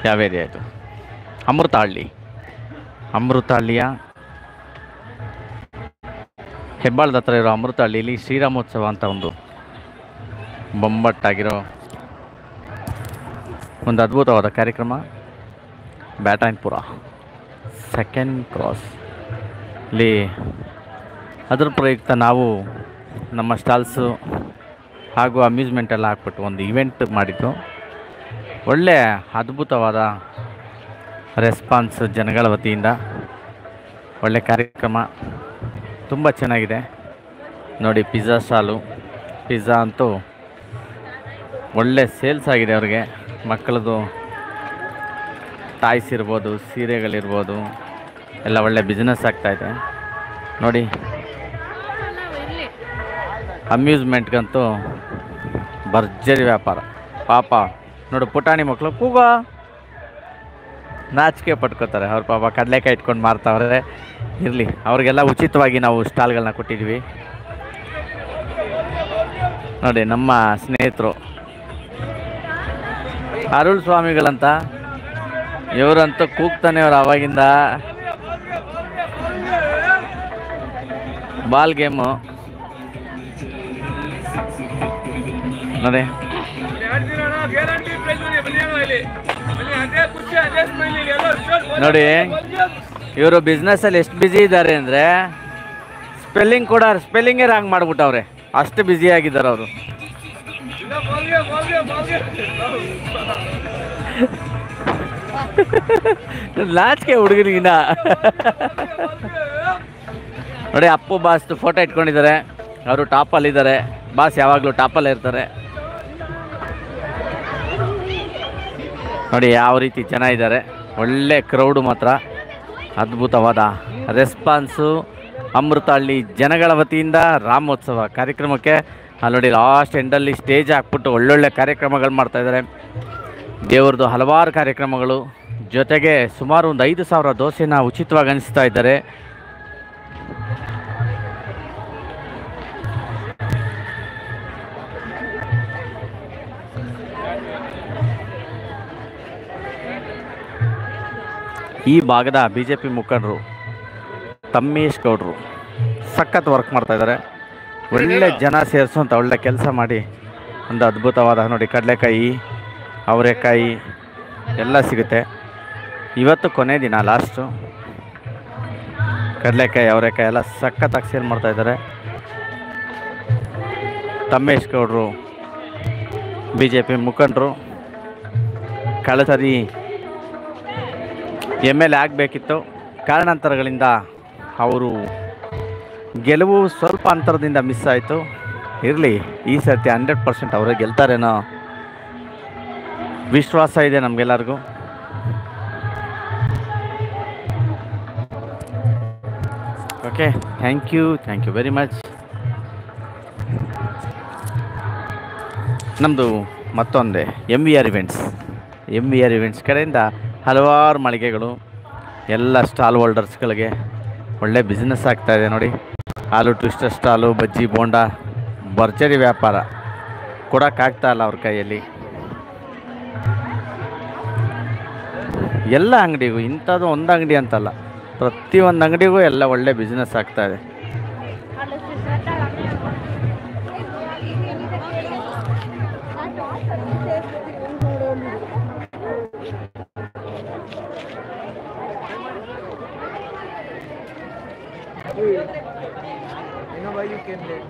ಯಾವ ಏರಿಯಾ ಇದು? ಅಮೃತಹಳ್ಳಿ. ಅಮೃತಹಳ್ಳಿಯ ಹೆಬ್ಬಾಳದ ಹತ್ರ ಇರೋ ಅಮೃತಹಳ್ಳಿಯಲ್ಲಿ ಶ್ರೀರಾಮೋತ್ಸವ ಅಂತ ಒಂದು ಬೊಂಬಟ್ಟಾಗಿರೋ ಒಂದು ಅದ್ಭುತವಾದ ಕಾರ್ಯಕ್ರಮ. ಬ್ಯಾಟರಾಯನಪುರ ಸೆಕೆಂಡ್ ಕ್ರಾಸ್ ಇಲ್ಲಿ ಅದರ ಪ್ರಯುಕ್ತ ನಾವು ನಮ್ಮ ಸ್ಟಾಲ್ಸು ಹಾಗೂ ಅಮ್ಯೂಸ್ಮೆಂಟ್ ಎಲ್ಲ ಹಾಕ್ಬಿಟ್ಟು ಒಂದು ಇವೆಂಟ್ ಮಾಡಿದ್ದು. ಒಳ್ಳೆಯ ಅದ್ಭುತವಾದ ರೆಸ್ಪಾನ್ಸ್ ಜನಗಳ ವತಿಯಿಂದ. ಒಳ್ಳೆ ಕಾರ್ಯಕ್ರಮ, ತುಂಬ ಚೆನ್ನಾಗಿದೆ ನೋಡಿ. ಪಿಜ್ಜಾ ಸ್ಟಾಲು, ಪಿಜ್ಜಾ ಅಂತೂ ಒಳ್ಳೆ ಸೇಲ್ಸ್ ಆಗಿದೆ ಅವ್ರಿಗೆ. ಮಕ್ಕಳದು ಟಾಯ್ಸ್ ಇರ್ಬೋದು, ಸೀರೆಗಳಿರ್ಬೋದು, ಎಲ್ಲ ಒಳ್ಳೆ ಬಿಸ್ನೆಸ್ ಆಗ್ತಾಯಿದೆ ನೋಡಿ. ಅಮ್ಯೂಸ್ಮೆಂಟ್ಗಂತೂ ಭರ್ಜರಿ ವ್ಯಾಪಾರ. ಪಾಪ ನೋಡು, ಪುಟಾಣಿ ಮಕ್ಕಳು ಕೂಗ ನಾಚಿಕೆ ಪಟ್ಕೋತಾರೆ. ಅವ್ರ ಪಾಪ ಕಡಲೆಕಾಯಿ ಇಟ್ಕೊಂಡು ಮಾರ್ತಾವ್ರೆ. ಇರಲಿ, ಅವ್ರಿಗೆಲ್ಲ ಉಚಿತವಾಗಿ ನಾವು ಸ್ಟಾಲ್ಗಳನ್ನ ಕೊಟ್ಟಿದ್ವಿ ನೋಡಿ. ನಮ್ಮ ಸ್ನೇಹಿತರು ಅರುಳ್ ಸ್ವಾಮಿಗಳಂತ, ಇವರಂತೂ ಕೂಗ್ತಾನೆ ಅವ್ರು ಆವಾಗಿಂದ. ಬಾಲ್ ಗೇಮು ನೋಡಿ. ನೋಡಿ ಇವರು ಬಿಸ್ನೆಸ್ಸಲ್ಲಿ ಎಷ್ಟು ಬ್ಯುಸಿ ಇದ್ದಾರೆ ಅಂದರೆ ಸ್ಪೆಲ್ಲಿಂಗೇ ರಾಂಗ್ ಮಾಡಿಬಿಟ್ಟವ್ರೆ, ಅಷ್ಟು ಬ್ಯುಸಿ ಆಗಿದ್ದಾರೆ ಅವರು. ನಾಚಿಕೆ ಹುಡುಗನಿಗಿನ ನೋಡಿ. ಅಪ್ಪು ಬಾಸ್ದು ಫೋಟೋ ಇಟ್ಕೊಂಡಿದ್ದಾರೆ, ಅವರು ಟಾಪಲ್ಲಿದ್ದಾರೆ. ಬಾಸ್ ಯಾವಾಗಲೂ ಟಾಪಲ್ಲೇ ಇರ್ತಾರೆ ನೋಡಿ. ಯಾವ ರೀತಿ ಜನ ಇದ್ದಾರೆ, ಒಳ್ಳೆ ಕ್ರೌಡು ಮಾತ್ರ. ಅದ್ಭುತವಾದ ರೆಸ್ಪಾನ್ಸು ಅಮೃತಹಳ್ಳಿ ಜನಗಳ ವತಿಯಿಂದ ರಾಮೋತ್ಸವ ಕಾರ್ಯಕ್ರಮಕ್ಕೆ. ಅಲ್ಲಿ ನೋಡಿ, ಲಾಸ್ಟ್ ಎಂಡಲ್ಲಿ ಸ್ಟೇಜ್ ಹಾಕ್ಬಿಟ್ಟು ಒಳ್ಳೊಳ್ಳೆ ಕಾರ್ಯಕ್ರಮಗಳು ಮಾಡ್ತಾಯಿದ್ದಾರೆ. ದೇವ್ರದ್ದು ಹಲವಾರು ಕಾರ್ಯಕ್ರಮಗಳು, ಜೊತೆಗೆ ಸುಮಾರು ಒಂದು 5,000 ದೋಸೆನ ಉಚಿತವಾಗಿ ಹಂಚ್ತಾ ಇದ್ದಾರೆ. ಈ ಭಾಗದ BJP ಮುಖಂಡರು ತಮ್ಮೇಶ್ ಗೌಡರು ಸಖತ್ ವರ್ಕ್ ಮಾಡ್ತಾಯಿದ್ದಾರೆ. ಒಳ್ಳೆ ಜನ ಸೇರಿಸುವಂಥ ಒಳ್ಳೆ ಕೆಲಸ ಮಾಡಿ ಒಂದು ಅದ್ಭುತವಾದ ನೋಡಿ. ಕಡಲೆಕಾಯಿ, ಅವರೆಕಾಯಿ ಎಲ್ಲ ಸಿಗುತ್ತೆ. ಇವತ್ತು ಕೊನೆ ದಿನ, ಲಾಸ್ಟು. ಕಡಲೆಕಾಯಿ, ಅವರೆಕಾಯಿ ಎಲ್ಲ ಸಖತ್ತಾಗಿ ಸೇಲ್ ಮಾಡ್ತಾಯಿದ್ದಾರೆ. ತಮ್ಮೇಶ್ ಗೌಡರು BJP ಮುಖಂಡರು. ಕಳೆದ ಸರಿ MLA ಆಗಬೇಕಿತ್ತು, ಕಾರಣಾಂತರಗಳಿಂದ ಅವರು ಗೆಲುವು ಸ್ವಲ್ಪ ಅಂತರದಿಂದ ಮಿಸ್ ಆಯಿತು. ಇರಲಿ, ಈ ಸರ್ತಿ 100% ಅವರೇ ಗೆಲ್ತಾರೇನೋ ವಿಶ್ವಾಸ ಇದೆ ನಮಗೆಲ್ಲರಿಗೂ. Okay, thank you very much. ನಮ್ಮದು ಮತ್ತೊಂದೇ MVR ಇವೆಂಟ್ಸ್ ಕಡೆಯಿಂದ ಹಲವಾರು ಮಳಿಗೆಗಳು, ಎಲ್ಲ ಸ್ಟಾಲ್ ಹೋಲ್ಡರ್ಸ್ಗಳಿಗೆ ಒಳ್ಳೆ ಬಿಸ್ನೆಸ್ ಆಗ್ತಾಯಿದೆ ನೋಡಿ. ಹಾಲು ಟ್ವಿಸ್ಟರ್ ಸ್ಟಾಲು, ಬಜ್ಜಿ ಬೋಂಡ, ಭರ್ಜರಿ ವ್ಯಾಪಾರ. ಕೊಡೋಕ್ಕಾಗ್ತಾಯಿಲ್ಲ ಅವ್ರ ಕೈಯಲ್ಲಿ. ಎಲ್ಲ ಅಂಗಡಿಗೂ ಇಂಥದ್ದು ಒಂದು ಅಂಗಡಿ ಅಂತಲ್ಲ, ಪ್ರತಿಯೊಂದು ಅಂಗಡಿಗೂ ಎಲ್ಲ ಒಳ್ಳೆ ಬಿಸ್ನೆಸ್ ಆಗ್ತಾಯಿದೆ. You know why you came late?